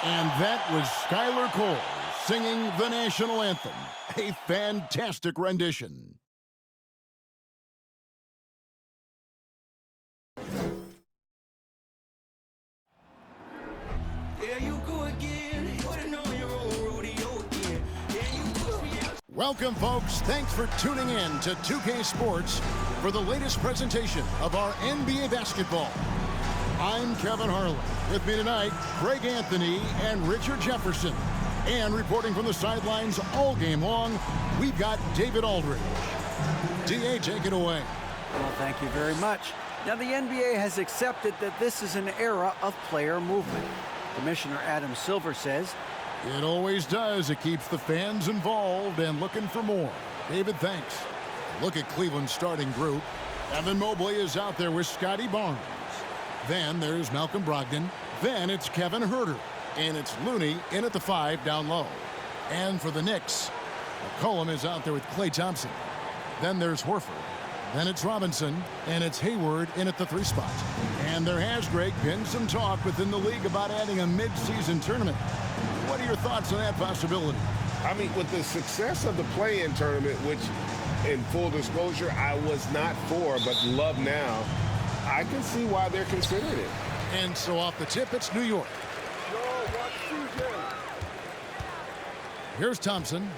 And that was Skylar Cole singing the national anthem. A fantastic rendition. Welcome, folks. Thanks for tuning in to 2K Sports for the latest presentation of our NBA basketball. I'm Kevin Harlan. With me tonight, Greg Anthony and Richard Jefferson. And reporting from the sidelines all game long, we've got David Aldridge. D.A., take it away. Well, thank you very much. Now, the NBA has accepted that this is an era of player movement. Commissioner Adam Silver says, it always does. It keeps the fans involved and looking for more. David, thanks. Look at Cleveland's starting group. Evan Mobley is out there with Scotty Barnes. Then there's Malcolm Brogdon. Then it's Kevin Huerter. And it's Looney in at the 5 down low. And for the Knicks, McCollum is out there with Klay Thompson. Then there's Horford. Then it's Robinson. And it's Hayward in at the 3 spot. And there has, Greg, been some talk within the league about adding a mid-season tournament. What are your thoughts on that possibility? I mean, with the success of the play-in tournament, which, in full disclosure, I was not for, but love now, I can see why they're considering it. And so off the tip, it's New York. Here's Thompson.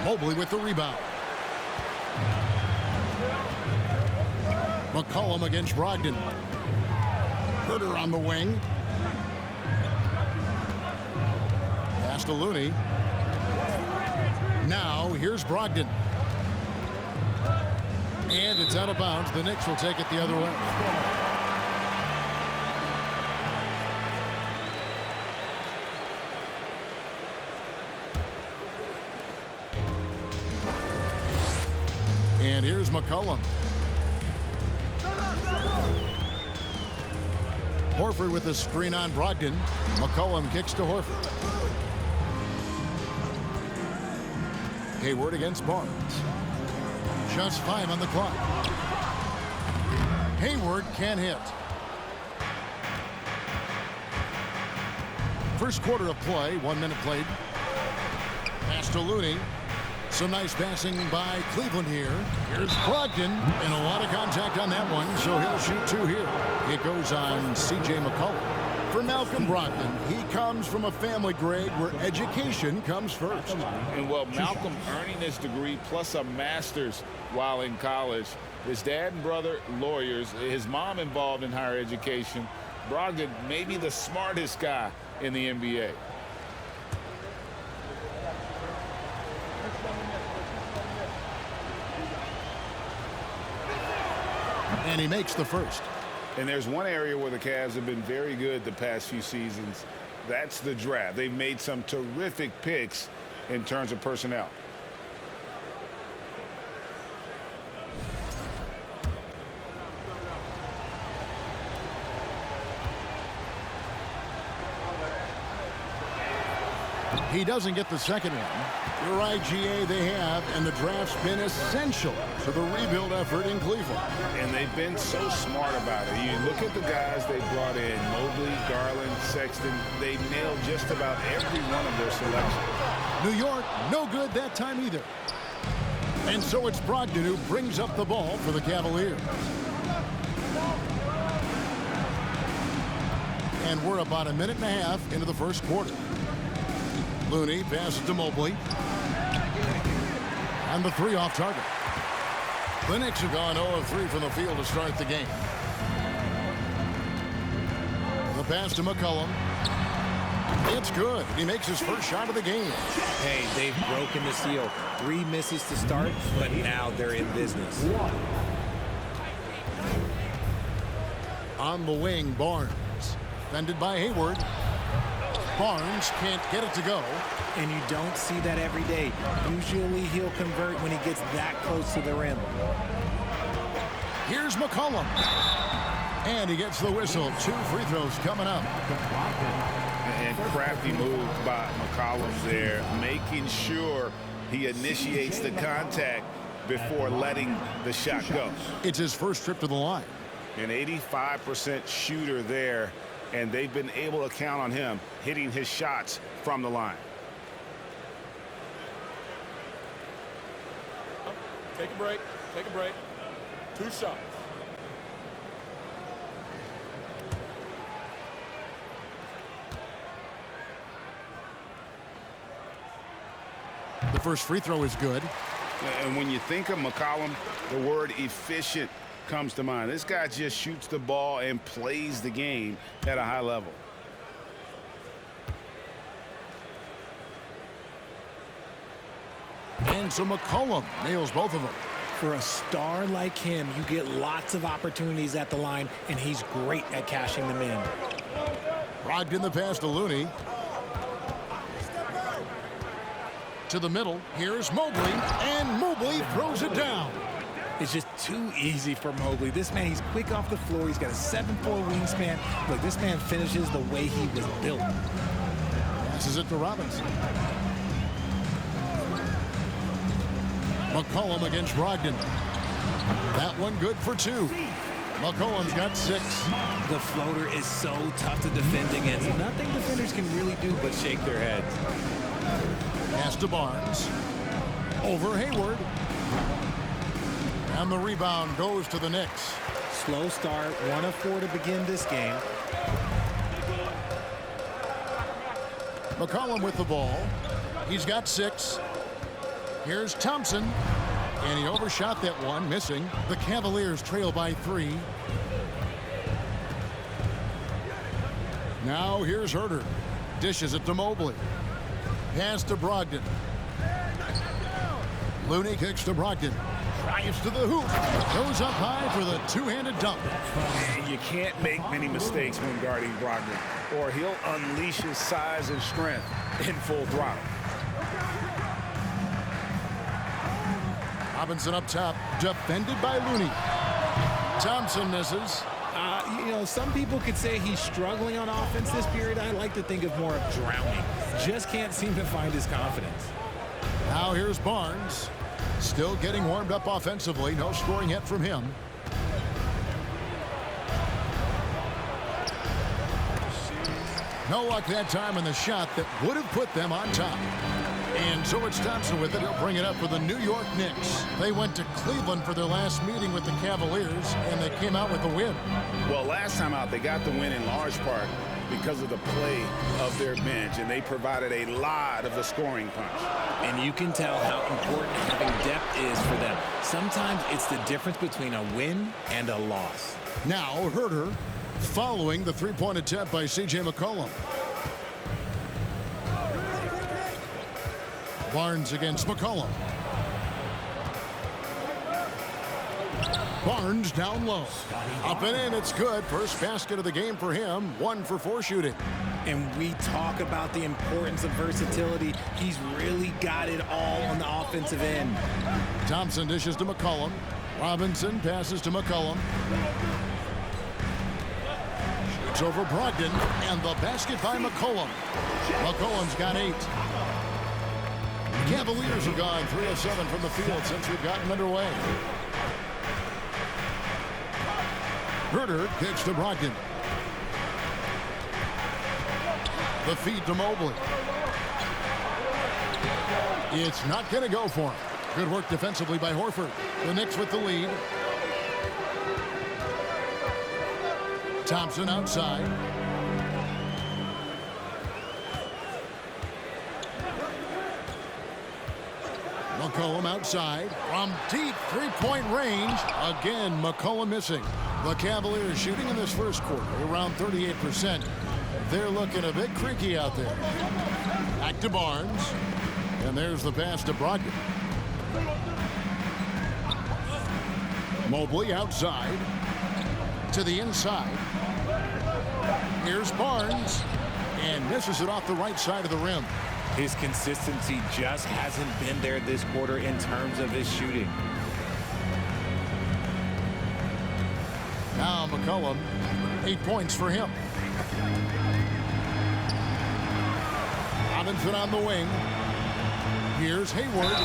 Mobley with the rebound. McCollum against Brogdon. Huerter on the wing. Pass to Looney. Now here's Brogdon. And it's out of bounds. The Knicks will take it the other way. And here's McCollum. Horford with the screen on Brogdon. McCollum kicks to Horford. Hayward against Barnes. Just 5 on the clock. Hayward can't hit. First quarter of play, 1 minute played. Pass to Looney. Some nice passing by Cleveland here. Here's Brogdon, and a lot of contact on that one, so he'll shoot 2 here. It goes on C.J. McCollum. For Malcolm Brogdon, he comes from a family, Greg, where education comes first. And, well, Malcolm earning his degree plus a master's while in college. His dad and brother, lawyers. His mom involved in higher education. Brogdon may be the smartest guy in the NBA. And he makes the first. And there's one area where the Cavs have been very good the past few seasons. That's the draft. They've made some terrific picks in terms of personnel. He doesn't get the second one. You're right, GA, they have, and the draft's been essential to the rebuild effort in Cleveland. And they've been so smart about it. You look at the guys they brought in, Mobley, Garland, Sexton. They nailed just about every one of their selections. New York, no good that time either. And so it's Brogdon who brings up the ball for the Cavaliers. And we're about 1.5 minutes into the first quarter. Looney passes to Mobley. And the 3 off target. The Knicks have gone 0 of 3 from the field to start the game. The pass to McCollum. It's good. He makes his first shot of the game. Hey, they've broken the seal. 3 misses to start, but now they're in business. On the wing, Barnes. Defended by Hayward. Barnes can't get it to go. And you don't see that every day. Usually he'll convert when he gets that close to the rim. Here's McCollum. And he gets the whistle. 2 free throws coming up. And crafty move by McCollum there, making sure he initiates the contact before letting the shot go. It's his first trip to the line. An 85% shooter there, and they've been able to count on him hitting his shots from the line. Take a break. Take a break. 2 shots. The first free throw is good. And when you think of McCollum, the word efficient comes to mind. This guy just shoots the ball and plays the game at a high level. And so McCollum nails both of them. For a star like him, you get lots of opportunities at the line, and he's great at cashing them in. Brogdon the pass to Looney. To the middle. Here's Mobley, and Mobley throws it down. It's just too easy for Mobley. This man, he's quick off the floor. He's got a 7'4" wingspan. Look, this man finishes the way he was built. Passes it to Robinson. McCollum against Brogdon. That one good for 2. McCollum's got 6. The floater is so tough to defend against. Nothing defenders can really do but shake their heads. Pass to Barnes. Over Hayward. And the rebound goes to the Knicks. Slow start, 1 of 4 to begin this game. McCollum with the ball. He's got 6. Here's Thompson. And he overshot that one, missing. The Cavaliers trail by 3. Now here's Herter. Dishes it to Mobley. Pass to Brogdon. Looney kicks to Brogdon. Drives to the hoop. Goes up high for the two-handed dunk. You can't make many mistakes when guarding Brogdon, or he'll unleash his size and strength in full throttle. Robinson up top, defended by Looney. Thompson misses. You know, some people could say he's struggling on offense this period. I like to think of more of drowning. Just can't seem to find his confidence. Now here's Barnes. Still getting warmed up offensively. No scoring yet from him. No luck that time on the shot that would have put them on top. And so it's Thompson with it. He'll bring it up for the New York Knicks. They went to Cleveland for their last meeting with the Cavaliers, and they came out with a win. Well, last time out, they got the win in large part because of the play of their bench, and they provided a lot of the scoring punch. And you can tell how important having depth is for them. Sometimes it's the difference between a win and a loss. Now Herter following the three-point attempt by C.J. McCollum. Barnes against McCollum. Barnes down low. Up and in, it's good. First basket of the game for him. 1 for 4 shooting. And we talk about the importance of versatility. He's really got it all on the offensive end. Thompson dishes to McCollum. Robinson passes to McCollum. Shoots over Brogdon, and the basket by McCollum. McCollum's got 8. Cavaliers have gone 3 of 7 from the field since we've gotten underway. Herter kicks to Brogdon. The feed to Mobley. It's not going to go for him. Good work defensively by Horford. The Knicks with the lead. Thompson outside. McCollum outside from deep three-point range. Again, McCollum missing. The Cavaliers shooting in this first quarter around 38%. They're looking a bit creaky out there. Back to Barnes. And there's the pass to Brogdon. Mobley outside. To the inside. Here's Barnes. And misses it off the right side of the rim. His consistency just hasn't been there this quarter in terms of his shooting. Now McCollum, 8 points for him. Robinson on the wing. Here's Hayward.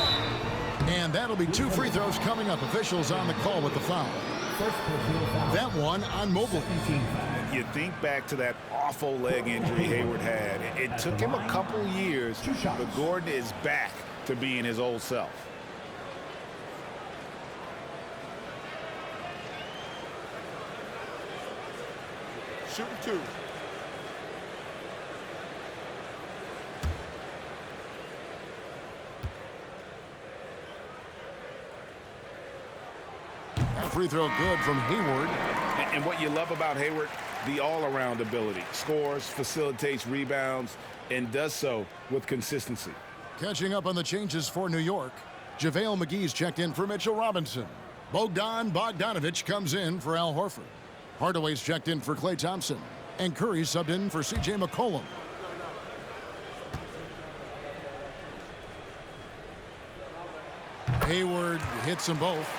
And that'll be 2 free throws coming up. Officials on the call with the foul. That one on Mobley. You think back to that awful leg injury Hayward had. It took him a couple years, but Gordon is back to being his old self. Shooting 2. That free throw good from Hayward. And what you love about Hayward, the all-around ability. Scores, facilitates rebounds, and does so with consistency. Catching up on the changes for New York. JaVale McGee's checked in for Mitchell Robinson. Bogdan Bogdanović comes in for Al Horford. Hardaway's checked in for Klay Thompson. And Curry subbed in for C.J. McCollum. Hayward hits them both.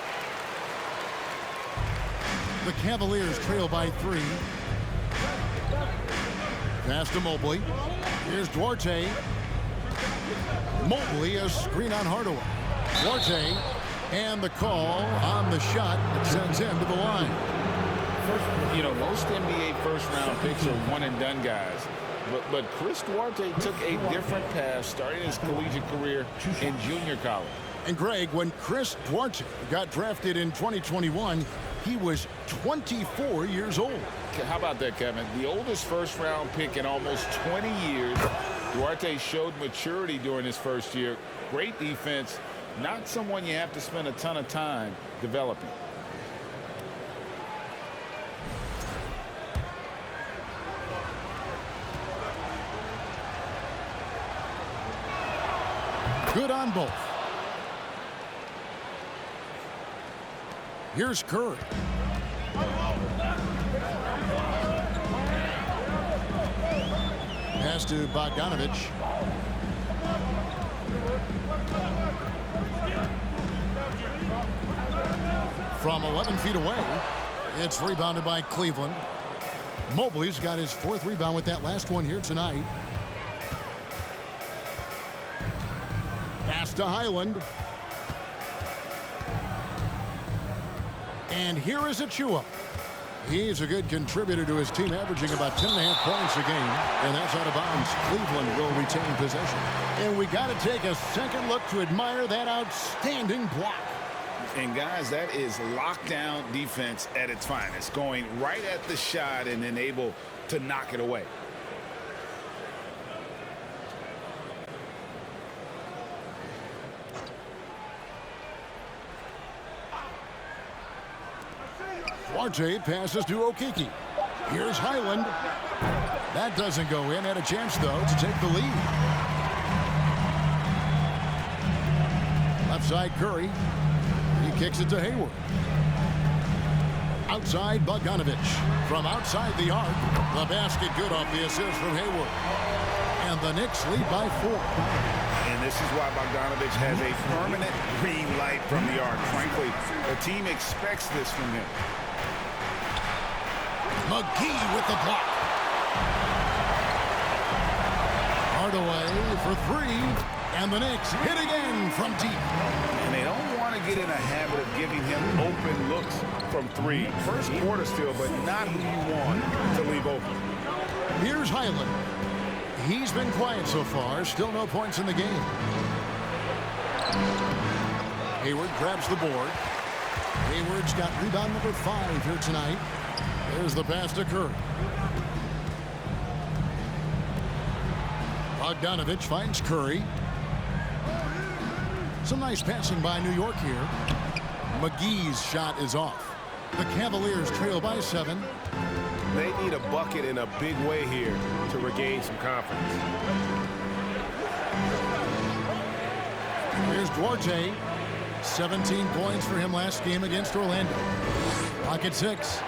The Cavaliers trail by 3. Pass to Mobley. Here's Duarte. Mobley, a screen on Hardaway. Duarte, and the call on the shot that sends him to the line. You know, most NBA first-round picks are one-and-done guys. But Chris Duarte took a different path starting his collegiate career in junior college. And Greg, when Chris Duarte got drafted in 2021, he was 24 years old. How about that, Kevin? The oldest first-round pick in almost 20 years. Duarte showed maturity during his first year. Great defense. Not someone you have to spend a ton of time developing. Good on both. Here's Curry. Pass to Bogdanović. From 11 feet away, it's rebounded by Cleveland. Mobley's got his 4th rebound with that last one here tonight. Pass to Highland. And here is Achua. He's a good contributor to his team, averaging about 10.5 points a game. And that's out of bounds. Cleveland will retain possession. And we got to take a second look to admire that outstanding block. And, guys, that is lockdown defense at its finest. Going right at the shot and then able to knock it away. Duarte passes to Okeke. Here's Highland. That doesn't go in. Had a chance, though, to take the lead. Left side, Curry. He kicks it to Hayward. Outside, Bogdanović. From outside the arc. The basket good off the assist from Hayward. And the Knicks lead by 4. And this is why Bogdanović has a permanent green light from the arc. Frankly, the team expects this from him. McGee with the block. Hardaway for 3. And the Knicks hit again from deep. And they don't want to get in a habit of giving him open looks from 3. First quarter still, but not who you want to leave open. Here's Highland. He's been quiet so far. Still no points in the game. Hayward grabs the board. Hayward's got rebound number 5 here tonight. There's the pass to Curry. Bogdanović finds Curry. Some nice passing by New York here. McGee's shot is off. The Cavaliers trail by 7. They need a bucket in a big way here to regain some confidence. Here's Duarte. 17 points for him last game against Orlando. Pocket 6.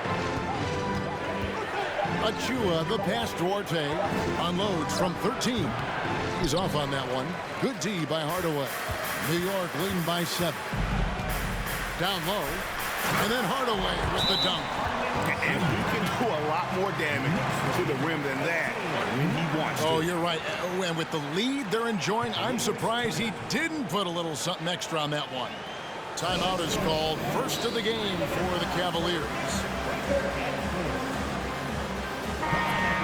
Achua, the pass. Duarte unloads from 13. He's off on that one. Good D by Hardaway. New York leading by 7. Down low. And then Hardaway with the dunk. And he can do a lot more damage to the rim than that when he wants to. Oh, you're right. And with the lead they're enjoying, I'm surprised he didn't put a little something extra on that one. Timeout is called, first of the game for the Cavaliers.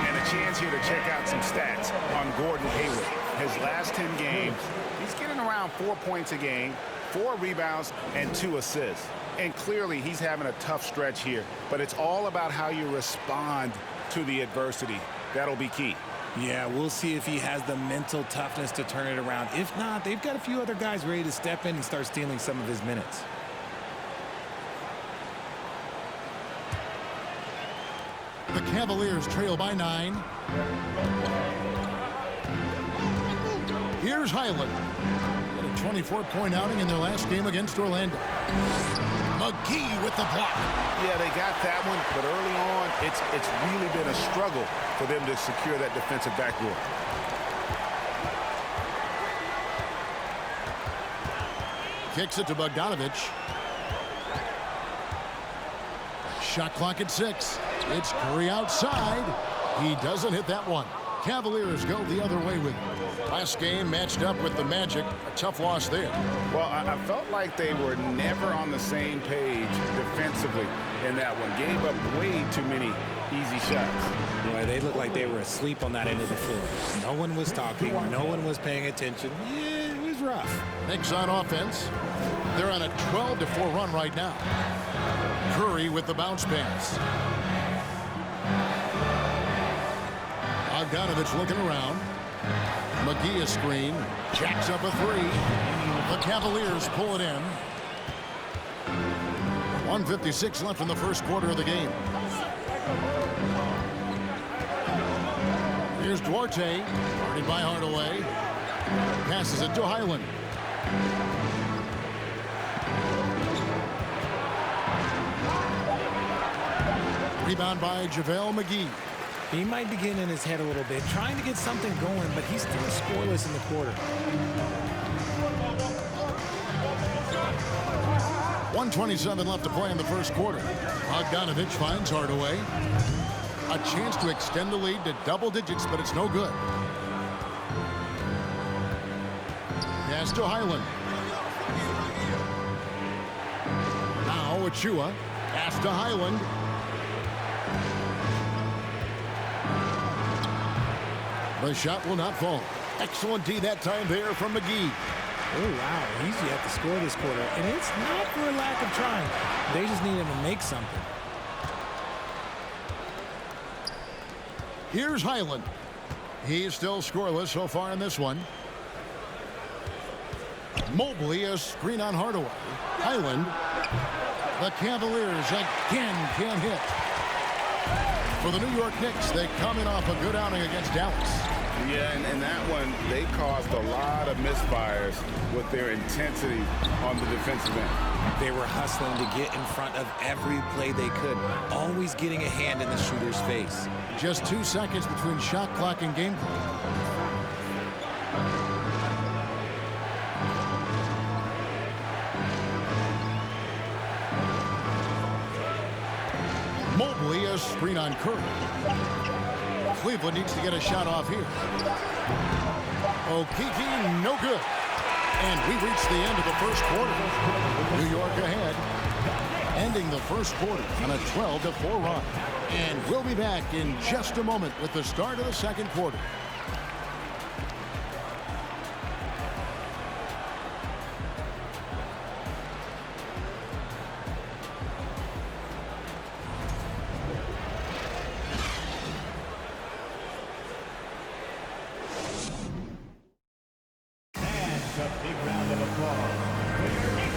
And a chance here to check out some stats on Gordon Hayward. His last 10 games, he's getting around 4 points a game, 4 rebounds, and 2 assists. And clearly, he's having a tough stretch here. But it's all about how you respond to the adversity. That'll be key. Yeah, we'll see if he has the mental toughness to turn it around. If not, they've got a few other guys ready to step in and start stealing some of his minutes. The Cavaliers trail by 9. Here's Highland. Had a 24-point outing in their last game against Orlando. McGee with the block. Yeah, they got that one, but early on, it's really been a struggle for them to secure that defensive backboard. Kicks it to Bogdanovich. Shot clock at 6. It's Curry outside. He doesn't hit that one. Cavaliers go the other way with it. Last game matched up with the Magic. A tough loss there. Well, I felt like they were never on the same page defensively in that one. Gave up way too many easy shots. Boy, they looked like they were asleep on that end of the floor. No one was talking. No one was paying attention. Yeah, it was rough. Knicks on offense. They're on a 12-4 run right now. Curry with the bounce pass. Bogdanovich looking around. McGee a screen. Jacks up a 3. The Cavaliers pull it in. 1:56 left in the first quarter of the game. Here's Duarte. Guarded by Hardaway. Passes it to Highland. Rebound by JaVale McGee. He might be getting in his head a little bit, trying to get something going, but he's still scoreless in the quarter. 1:27 left to play in the first quarter. Bogdanovich finds Hardaway. A chance to extend the lead to double digits, but it's no good. Pass to Highland. Now Achua. Pass to Highland. The shot will not fall. Excellent D that time there from McGee. Oh, wow. He's yet to score this quarter. And it's not for a lack of trying. They just need him to make something. Here's Highland. He's still scoreless so far in this one. Mobley a screen on Hardaway. Highland. The Cavaliers again can't hit. For the New York Knicks, they come in off a good outing against Dallas. Yeah, and that one, they caused a lot of misfires with their intensity on the defensive end. They were hustling to get in front of every play they could, always getting a hand in the shooter's face. Just 2 seconds between shot clock and game clock. Mobley a screen on Curry. Cleveland needs to get a shot off here. Okeke, no good. And we reach the end of the first quarter. New York ahead, ending the first quarter on a 12-4 run. And we'll be back in just a moment with the start of the second quarter.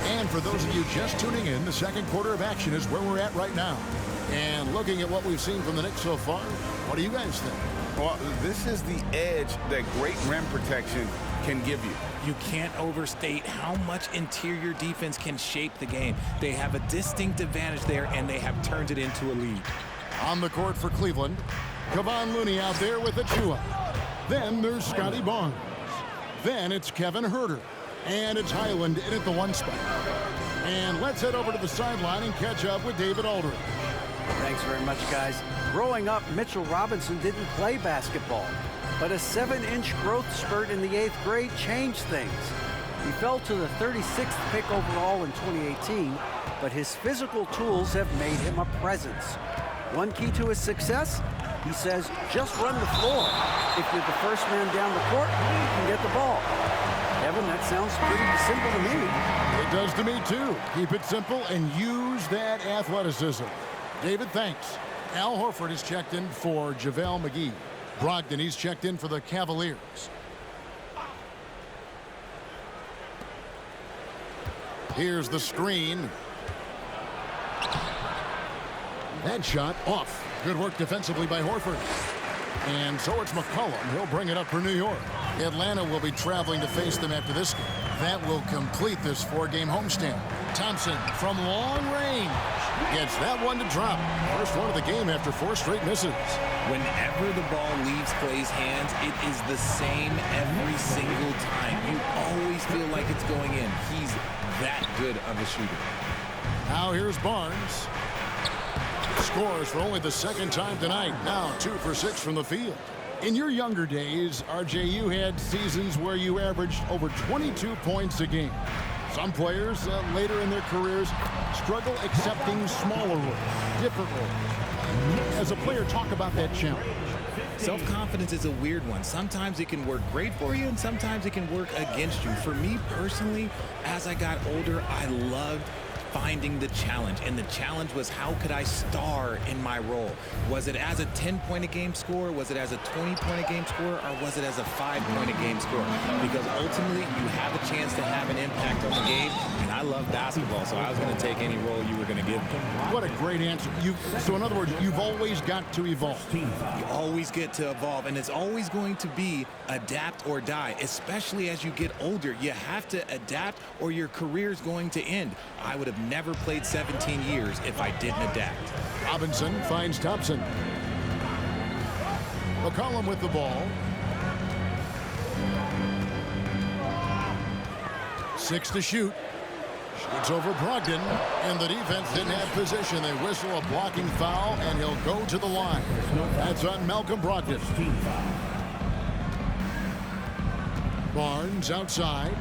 And for those of you just tuning in, the second quarter of action is where we're at right now. And looking at what we've seen from the Knicks so far, what do you guys think? Well, this is the edge that great rim protection can give you. You can't overstate how much interior defense can shape the game. They have a distinct advantage there, and they have turned it into a lead. On the court for Cleveland, Kevon Looney out there with Achua. Then there's Scotty Barnes. Then it's Kevin Huerter. And it's Highland in at the 1 spot. And let's head over to the sideline and catch up with David Aldridge. Thanks very much, guys. Growing up, Mitchell Robinson didn't play basketball, but a 7-inch growth spurt in the 8th grade changed things. He fell to the 36th pick overall in 2018, but his physical tools have made him a presence. One key to his success, he says, just run the floor. If you're the first man down the court, you can get the ball. Evan, that sounds pretty simple to me. It does to me, too. Keep it simple and use that athleticism. David, thanks. Al Horford is checked in for JaVale McGee. Brogdon, he's checked in for the Cavaliers. Here's the screen. That shot off. Good work defensively by Horford. And so it's McCollum. He'll bring it up for New York. Atlanta will be traveling to face them after this game. That will complete this four-game homestand. Thompson from long range gets that one to drop. First one of the game after 4 straight misses. Whenever the ball leaves Clay's hands, it is the same every single time. You always feel like it's going in. He's that good of a shooter. Now here's Barnes. Scores for only the second time tonight. Now 2 for 6 from the field. In your younger days, RJ, you had seasons where you averaged over 22 points a game. Some players later in their careers struggle accepting smaller roles, different roles. As a player, talk about that challenge. Self-confidence is a weird one. Sometimes it can work great for you, and sometimes it can work against you. For me personally, as I got older, I loved finding the challenge, and the challenge was, how could I star in my role? Was it as a 10-point-a-game scorer? Was it as a 20-point-a-game scorer? Or was it as a 5-point-a-game scorer? Because ultimately, you have a chance to have an impact on the game, and I love basketball, so I was going to take any role you were going to give me. What a great answer. So in other words, you've always got to evolve. You always get to evolve, and it's always going to be adapt or die, especially as you get older. You have to adapt or your career is going to end. I would have never played 17 years if I didn't adapt. Robinson finds Thompson. McCollum with the ball. 6 to shoot. Shoots over Brogdon, and the defense didn't have position. They whistle a blocking foul, and he'll go to the line. That's on Malcolm Brogdon. Barnes outside.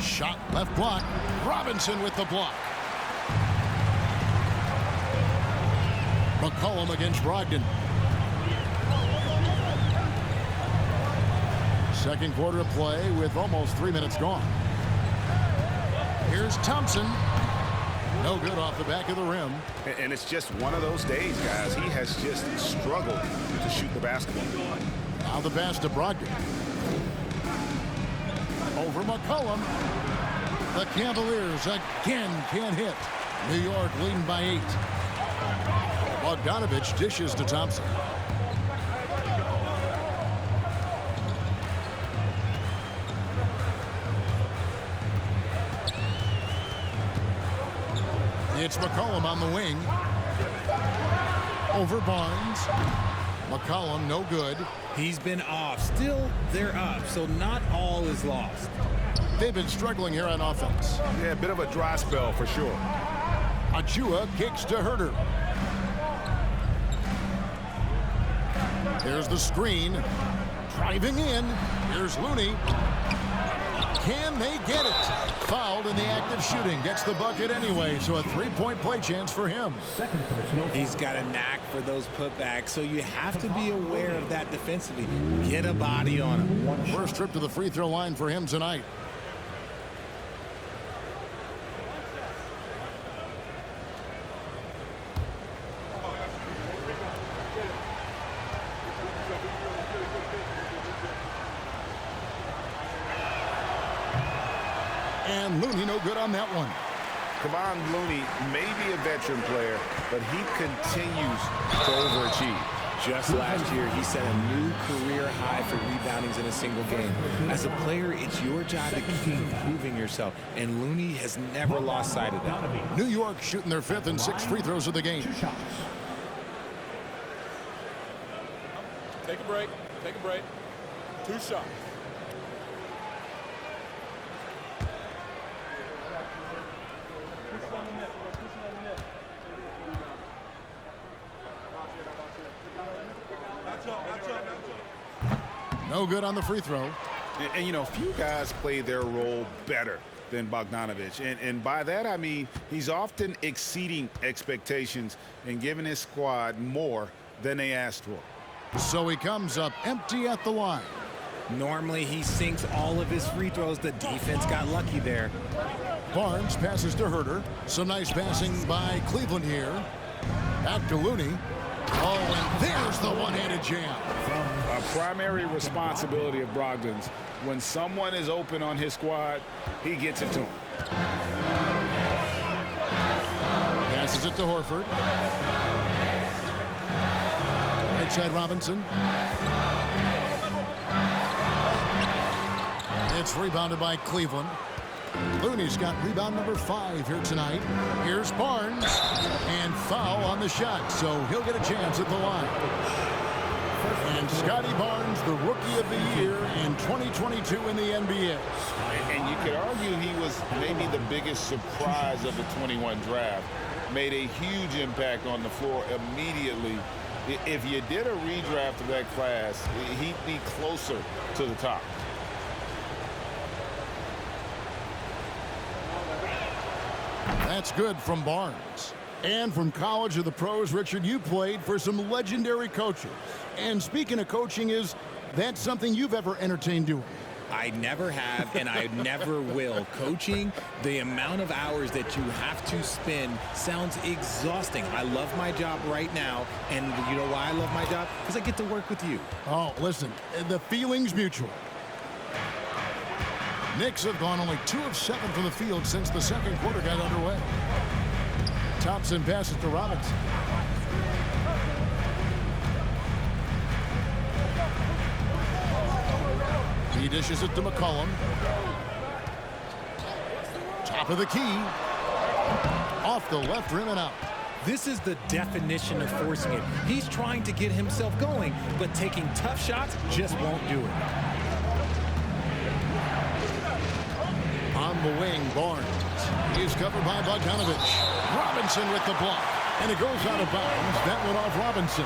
Shot left block. Robinson with the block. McCollum against Brogdon. Second quarter of play with almost 3 minutes gone. Here's Thompson. No good off the back of the rim. And it's just one of those days, guys. He has just struggled to shoot the basketball. Now the pass to Brogdon. Over McCollum. The Cavaliers again can't hit. New York leading by 8. Bogdanovich dishes to Thompson. It's McCollum on the wing. Over Barnes. McCollum no good. He's been off. Still, they're up, so not all is lost. They've been struggling here on offense. Yeah, a bit of a dry spell for sure. Achua kicks to Herter. Here's the screen. Driving in. Here's Looney. Can they get it? Fouled in the act of shooting. Gets the bucket anyway, so a 3-point play chance for him. He's got a knack for those putbacks, so you have to be aware of that defensively. Get a body on him. First trip to the free throw line for him tonight. And Looney no good on that one. Kevon Looney may be a veteran player, but he continues to overachieve. Just last year, he set a new career high for reboundings in a single game. As a player, it's your job to keep improving yourself, and Looney has never lost sight of that. New York shooting their 5th and 6th free throws of the game. Take a break. Take a break. 2 shots. No good on the free throw. And, you know, few guys play their role better than Bogdanovich. And by that, I mean he's often exceeding expectations and giving his squad more than they asked for. So he comes up empty at the line. Normally, he sinks all of his free throws. The defense got lucky there. Barnes passes to Herter. Some nice passing by Cleveland here. Back to Looney. Oh, and there's the one-handed jam. A primary responsibility of Brogdon's. When someone is open on his squad, he gets it to him. Passes it to Horford. Right side Robinson. It's rebounded by Cleveland. Looney's got rebound number 5 here tonight. Here's Barnes. And foul on the shot, so he'll get a chance at the line. And Scotty Barnes, the Rookie of the Year in 2022 in the NBA. And you could argue he was maybe the biggest surprise of the 21 draft. Made a huge impact on the floor immediately. If you did a redraft of that class, he'd be closer to the top. That's good from Barnes. And from college to the pros, Richard, you played for some legendary coaches. And speaking of coaching, is that something you've ever entertained doing? I never have, and I never will. Coaching, the amount of hours that you have to spend sounds exhausting. I love my job right now, and you know why I love my job? Because I get to work with you. Oh, listen, the feeling's mutual. Knicks have gone only 2 of 7 from the field since the second quarter got underway. Thompson passes to Robinson. He dishes it to McCollum. Top of the key. Off the left rim and out. This is the definition of forcing it. He's trying to get himself going, but taking tough shots just won't do it. On the wing, Barnes. He's covered by Bogdanovich. Robinson with the block. And it goes out of bounds. That went off Robinson.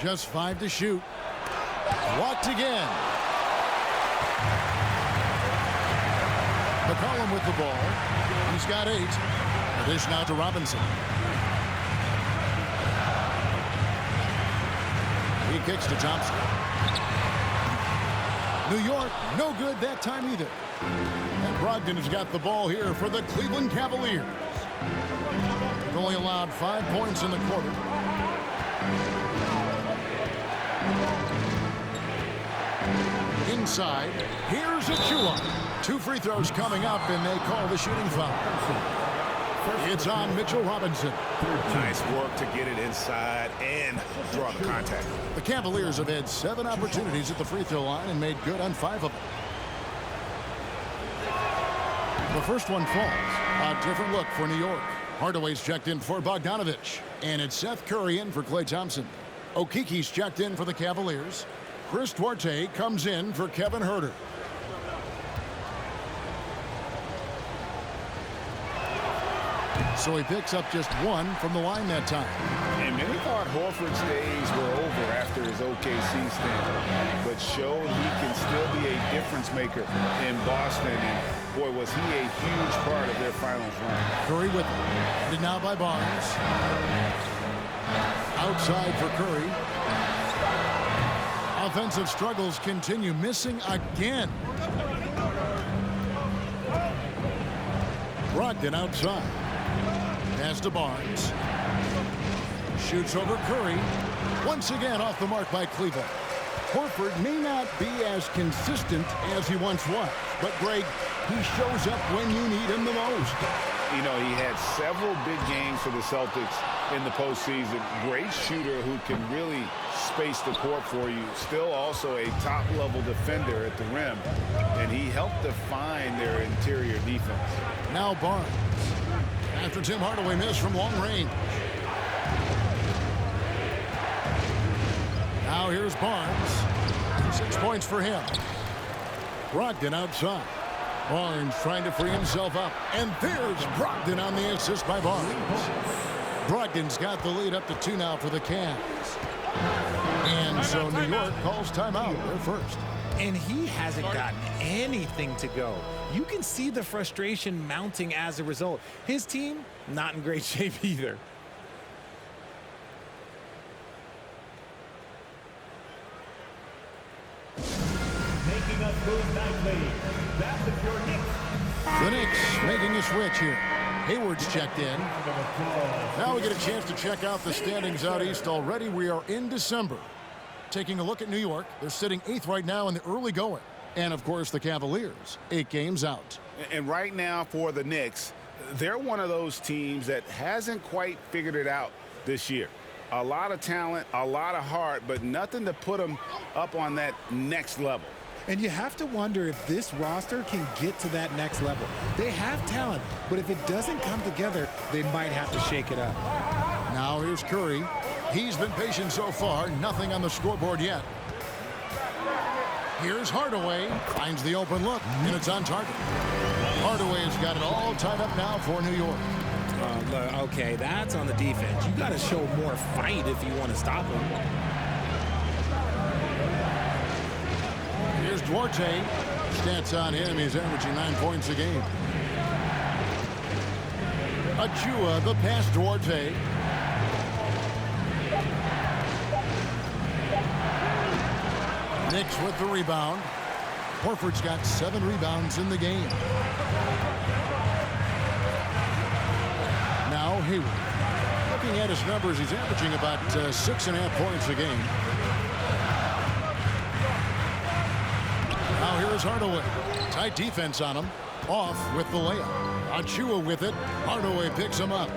Just 5 to shoot. Walked again. McCollum with the ball. He's got 8. The dish now to Robinson. He kicks to Thompson. New York, no good that time either. And Brogdon has got the ball here for the Cleveland Cavaliers. They've only allowed 5 points in the quarter. Inside, here's Achua. 2 free throws coming up, and they call the shooting foul. It's on Mitchell Robinson. Nice work to get it inside and draw the contact. The Cavaliers have had 7 opportunities at the free throw line and made good on 5 of them. The first one falls. A different look for New York. Hardaway's checked in for Bogdanovich. And it's Seth Curry in for Klay Thompson. Okiki's checked in for the Cavaliers. Chris Duarte comes in for Kevin Herter. So he picks up just 1 from the line that time. And many thought Horford's days were over after his OKC stint, but showed he can still be a difference maker in Boston. And boy, was he a huge part of their finals run. Curry with it. And now by Barnes. Outside for Curry. Offensive struggles continue. Missing again. Brogdon outside. Pass to Barnes. Shoots over Curry. Once again off the mark by Cleveland. Horford may not be as consistent as he once was, but Greg, he shows up when you need him the most. You know, he had several big games for the Celtics in the postseason. Great shooter who can really space the court for you. Still also a top-level defender at the rim, and he helped define their interior defense. Now Barnes. After Tim Hardaway missed from long range. Now here's Barnes. 6 points for him. Brogdon outside. Barnes trying to free himself up. And there's Brogdon on the assist by Barnes. Brogdon's got the lead up to 2 now for the Cavs. And so New York calls timeout. They're first. And he hasn't gotten anything to go. You can see the frustration mounting as a result. His team, not in great shape either. Making us move nightly. That is your Knicks. The Knicks making a switch here. Hayward's checked in. Now we get a chance to check out the standings out east already. We are in December. Taking a look at New York, they're sitting 8th right now in the early going. And, of course, the Cavaliers, 8 games out. And right now for the Knicks, they're one of those teams that hasn't quite figured it out this year. A lot of talent, a lot of heart, but nothing to put them up on that next level. And you have to wonder if this roster can get to that next level. They have talent, but if it doesn't come together, they might have to shake it up. Now here's Curry. He's been patient so far. Nothing on the scoreboard yet. Here's Hardaway. Finds the open look, and it's on target. Hardaway's got it all tied up now for New York. Okay, that's on the defense. You got to show more fight if you want to stop him. Here's Duarte. Stats on him. He's averaging 9 points a game. Achua, the pass, Duarte. Knicks with the rebound. Horford's got 7 rebounds in the game. Now Hayward. Looking at his numbers, he's averaging about 6.5 points a game. Now here is Hardaway. Tight defense on him. Off with the layup. Achua with it. Hardaway picks him up.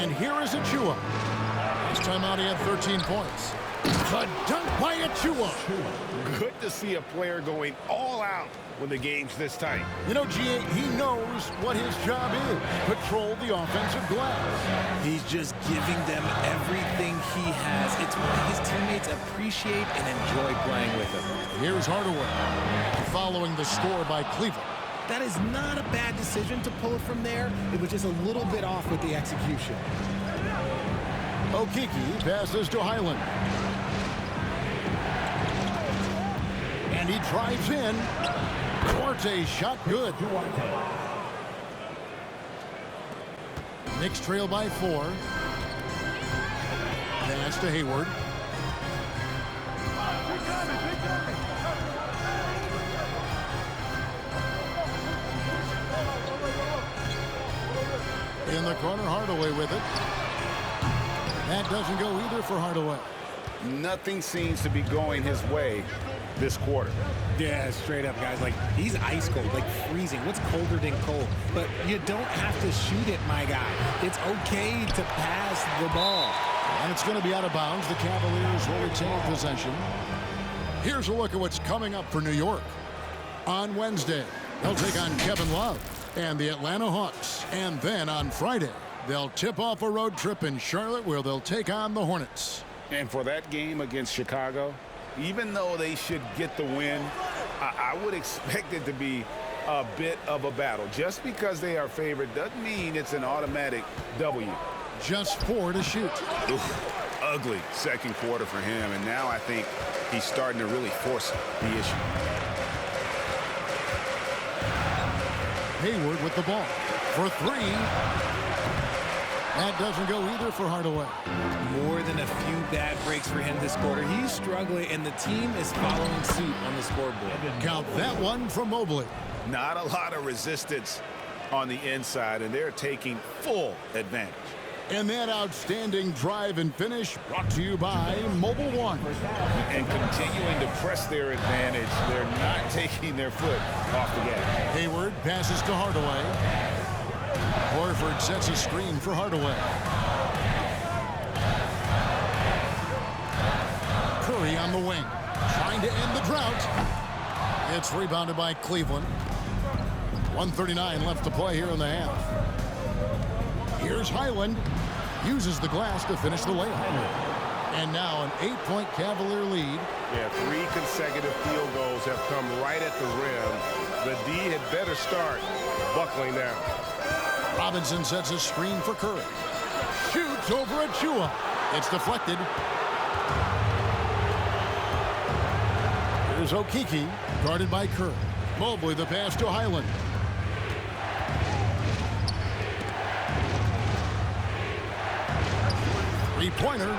And here is Achua. This time out he had 13 points. The dunk by Achua. Good to see a player going all out when the game's this tight. You know, G.A., he knows what his job is. Control the offensive glass. He's just giving them everything he has. It's why his teammates appreciate and enjoy playing with him. Here's Hardaway following the score by Cleveland. That is not a bad decision to pull it from there. It was just a little bit off with the execution. Okeke passes to Highland. And he drives in. Duarte shot good. Knicks trail by 4. Pass to Hayward. In the corner, Hardaway with it. That doesn't go either for Hardaway. Nothing seems to be going his way this quarter. Yeah, straight up, guys. Like, he's ice cold, like freezing. What's colder than cold? But you don't have to shoot it, my guy. It's okay to pass the ball. And it's going to be out of bounds. The Cavaliers will retain possession. Here's a look at what's coming up for New York. On Wednesday, they'll take on Kevin Love and the Atlanta Hawks. And then on Friday, they'll tip off a road trip in Charlotte where they'll take on the Hornets. And for that game against Chicago, even though they should get the win, I would expect it to be a bit of a battle. Just because they are favored doesn't mean it's an automatic W. Just 4 to shoot. Oof, ugly second quarter for him, and now I think he's starting to really force the issue. Hayward with the ball for 3. That doesn't go either for Hardaway. More than a few bad breaks for him this quarter. He's struggling, and the team is following suit on the scoreboard. Count that one from Mobley. Not a lot of resistance on the inside, and they're taking full advantage. And that outstanding drive and finish brought to you by Mobile One. And continuing to press their advantage. They're not taking their foot off the gas. Hayward passes to Hardaway. Horford sets a screen for Hardaway. Curry on the wing, trying to end the drought. It's rebounded by Cleveland. 1:39 left to play here in the half. Here's Highland. Uses the glass to finish the layup. And now an 8-point Cavalier lead. Yeah, 3 consecutive field goals have come right at the rim. The D had better start buckling down. Robinson sets a screen for Curry. Shoots over at Chua. It's deflected. Here's Okeke, guarded by Curry. Mobley the pass to Highland. Three-pointer.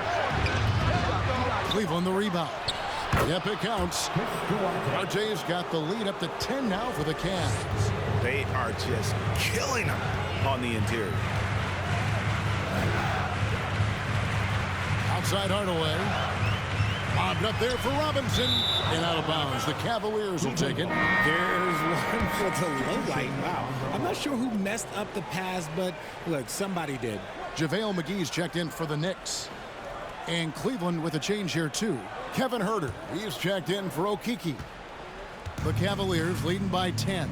Cleveland the rebound. Yep, it counts. RJ's got the lead up to 10 now for the Cavs. They are just killing them on the interior. Outside Hardaway. Bobbed up there for Robinson. And out of bounds. The Cavaliers will take it. There's one for the low light. Wow. I'm not sure who messed up the pass, but look, somebody did. JaVale McGee's checked in for the Knicks. And Cleveland with a change here, too. Kevin Huerter, he's checked in for Okeke. The Cavaliers leading by 10.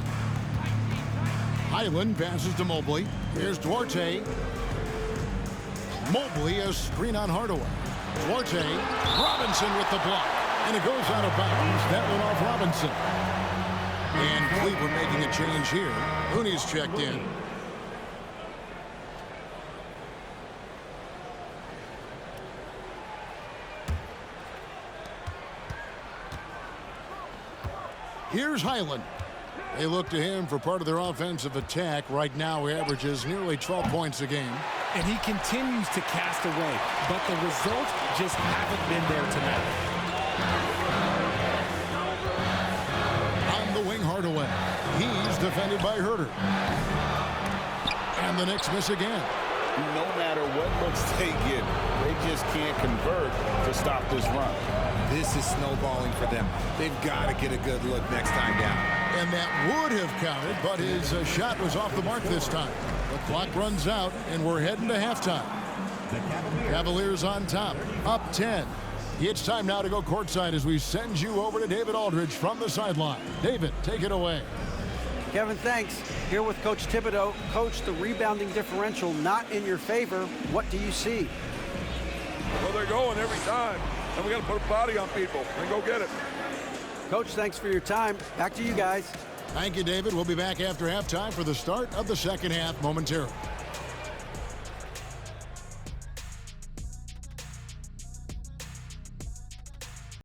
Highland passes to Mobley. Here's Duarte. Mobley, a screen on Hardaway. Duarte, Robinson with the block. And it goes out of bounds. That one off Robinson. And Cleveland making a change here. Looney's checked in. Here's Highland. They look to him for part of their offensive attack. Right now, he averages nearly 12 points a game. And he continues to cast away, but the results just haven't been there tonight. On the wing, Hardaway. He's defended by Huerter. And the Knicks miss again. No matter what looks they get, they just can't convert to stop this run. This is snowballing for them. They've got to get a good look next time down. And that would have counted, but his shot was off the mark this time. The clock runs out, and we're heading to halftime. Cavaliers on top, up 10. It's time now to go courtside as we send you over to David Aldridge from the sideline. David, take it away. Kevin, thanks. Here with Coach Thibodeau. Coach, the rebounding differential not in your favor. What do you see? Well, they're going every time. And we got to put a body on people and go get it. Coach, thanks for your time. Back to you guys. Thank you, David. We'll be back after halftime for the start of the second half momentarily.